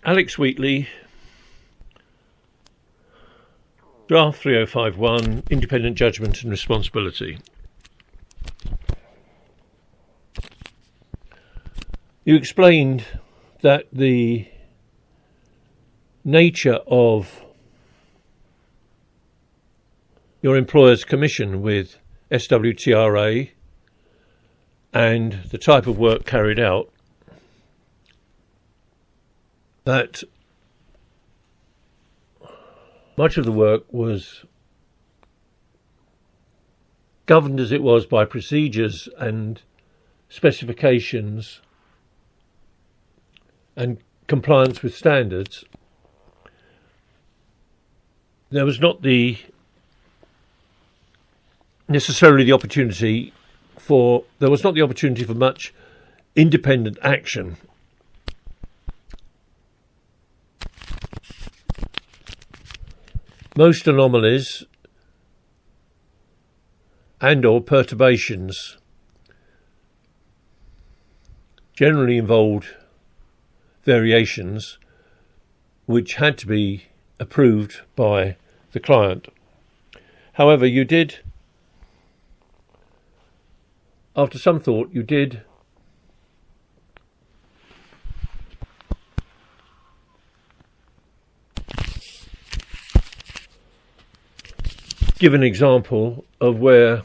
Alex Wheatley, Draft 3051, Independent Judgment and Responsibility. You explained that the nature of your employer's commission with SWTRA and the type of work carried out, that much of the work was governed as it was by procedures and specifications and compliance with standards. There was not necessarily the opportunity for much independent action. Most anomalies and or perturbations generally involved variations which had to be approved by the client. However, you did, after some thought, you did give an example of where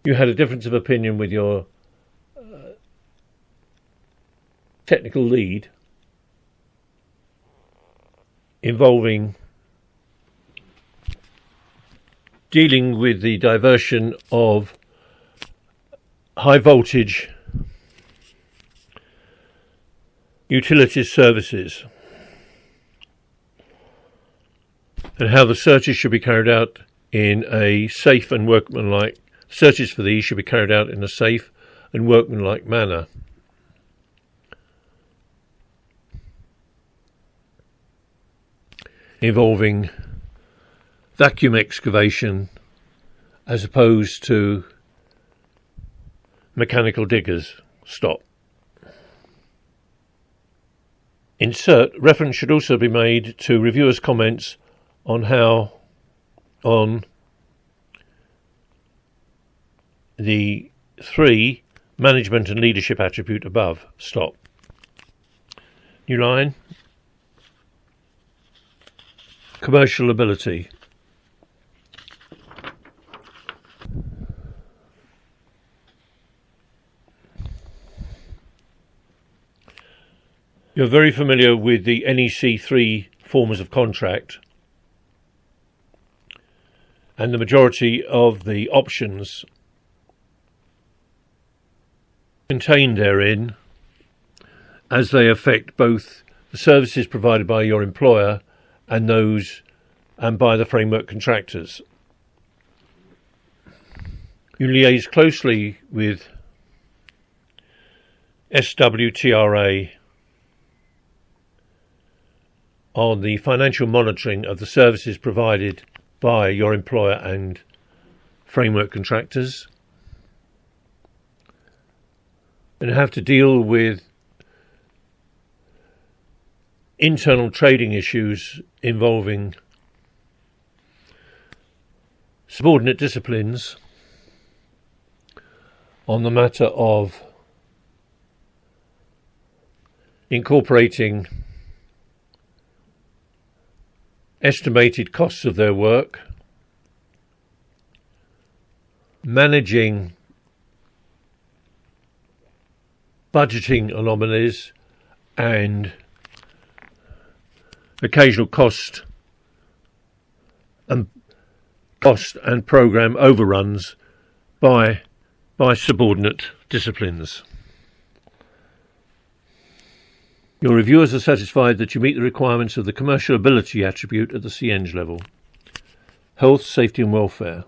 you had a difference of opinion with your technical lead involving dealing with the diversion of high voltage utilities services and how the searches should be carried out in a safe and workmanlike manner. Involving vacuum excavation as opposed to mechanical diggers. Stop. Insert. Reference should also be made to reviewers' comments on the 3 management and leadership attribute above. Stop. New line. Commercial ability. You're very familiar with the NEC 3 forms of contract, and the majority of the options contained therein, as they affect both the services provided by your employer and by the framework contractors. You liaise closely with SWTRA on the financial monitoring of the services provided by your employer and framework contractors, and have to deal with internal trading issues involving subordinate disciplines on the matter of incorporating estimated costs of their work, managing budgeting anomalies and occasional cost and program overruns by subordinate disciplines. Your reviewers are satisfied that you meet the requirements of the commercial ability attribute at the CEng level. Health, safety and welfare.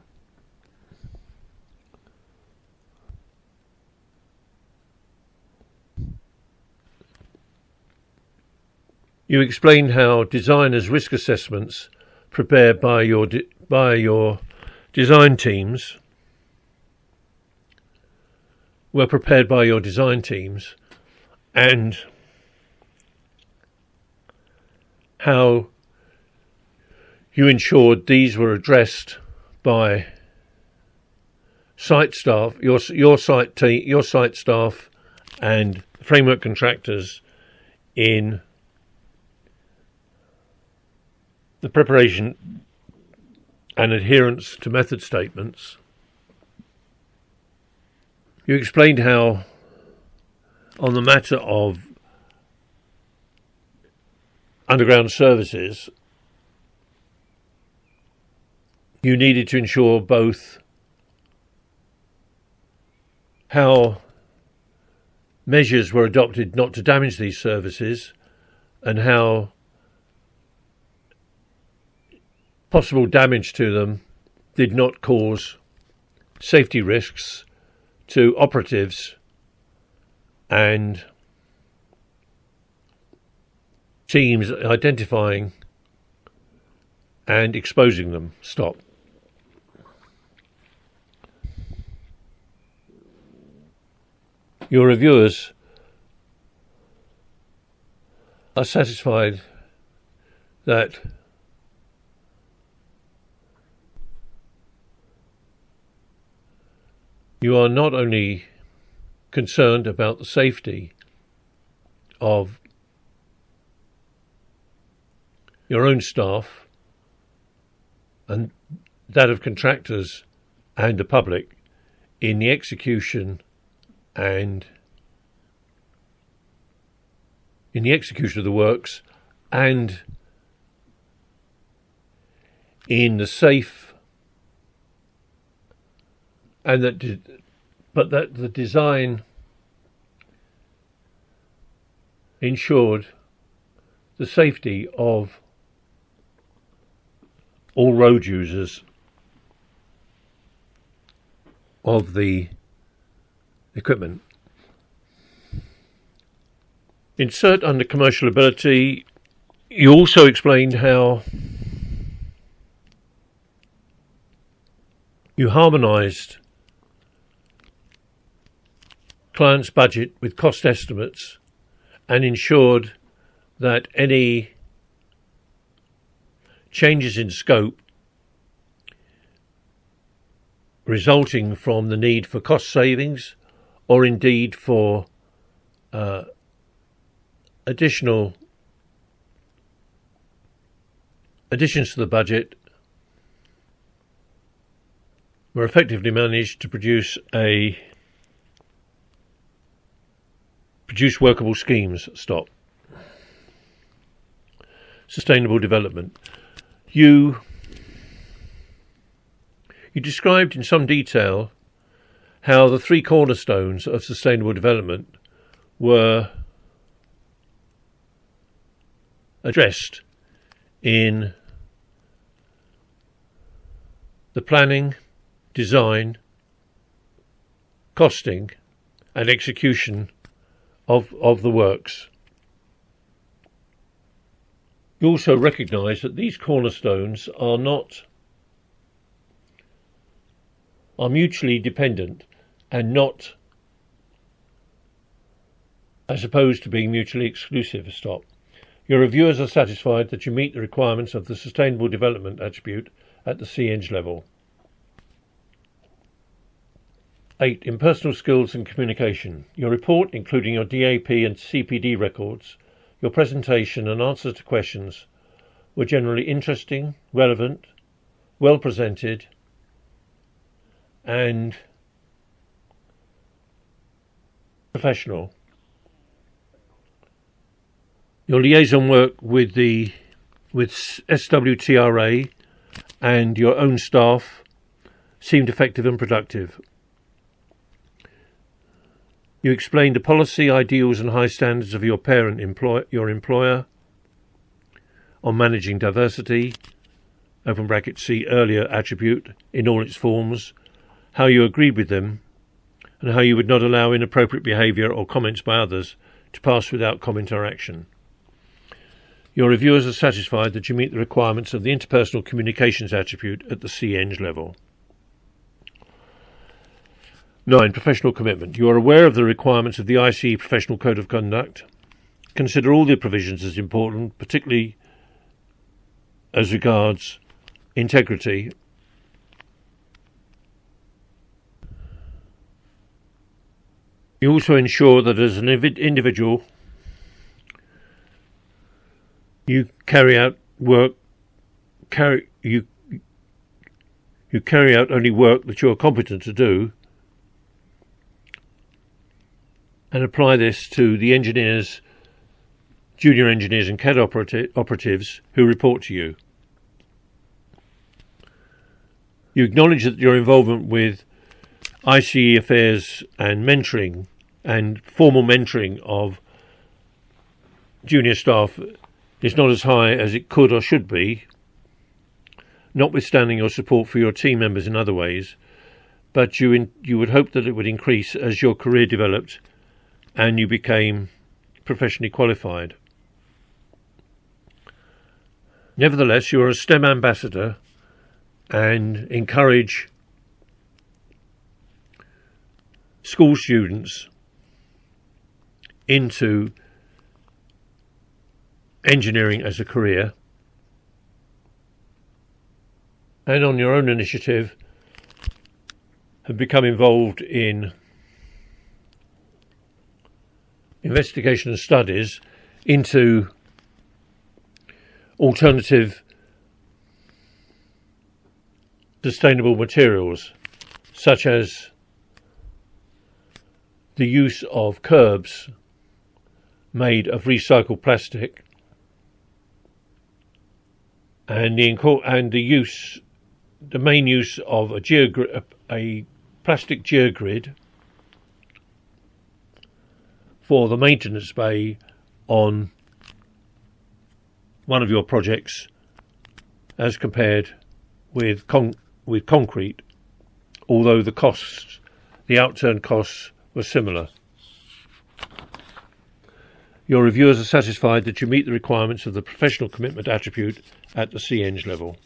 You explained how designers' risk assessments prepared by your design teams were prepared by your design teams and how you ensured these were addressed by site staff, your site staff, and framework contractors in the preparation and adherence to method statements. You explained how, on the matter of underground services, you needed to ensure both how measures were adopted not to damage these services and how possible damage to them did not cause safety risks to operatives and teams identifying and exposing them. Stop. Your reviewers are satisfied that you are not only concerned about the safety of your own staff and that of contractors and the public in the execution of the works and in the safe, and that the design ensured the safety of all road users of the equipment. Insert under commercial ability, you also explained how you harmonised clients' budget with cost estimates and ensured that any changes in scope resulting from the need for cost savings or indeed for additional additions to the budget were effectively managed to produce workable schemes. Stop. Sustainable development. You described in some detail how the three cornerstones of sustainable development were addressed in the planning, design, costing and execution of the works. You also recognise that these cornerstones are mutually dependent and not as opposed to being mutually exclusive. Stop. Your reviewers are satisfied that you meet the requirements of the Sustainable Development attribute at the CEng level. 8. Impersonal skills and communication. Your report, including your DAP and CPD records, your presentation and answers to questions, were generally interesting, relevant, well presented, and professional. Your liaison work with SWTRA and your own staff seemed effective and productive. You explained the policy, ideals and high standards of your your employer on managing diversity, open bracket see earlier attribute, in all its forms, how you agreed with them, and how you would not allow inappropriate behaviour or comments by others to pass without comment or action. Your reviewers are satisfied that you meet the requirements of the interpersonal communications attribute at the CEng level. 9. Professional commitment. You are aware of the requirements of the ICE Professional Code of Conduct. Consider all the provisions as important, particularly as regards integrity. You also ensure that as an individual you carry out only work that you are competent to do, and apply this to the engineers, junior engineers and CAD operatives who report to you. You acknowledge that your involvement with ICE affairs and mentoring and formal mentoring of junior staff is not as high as it could or should be, notwithstanding your support for your team members in other ways, but you would hope that it would increase as your career developed and you became professionally qualified. Nevertheless, you are a STEM ambassador and encourage school students into engineering as a career, and on your own initiative have become involved in investigation and studies into alternative sustainable materials, such as the use of curbs made of recycled plastic, and the main use of a plastic geogrid for the maintenance bay on one of your projects, as compared with concrete, although the outturn costs were similar. Your reviewers are satisfied that you meet the requirements of the professional commitment attribute at the CEng level.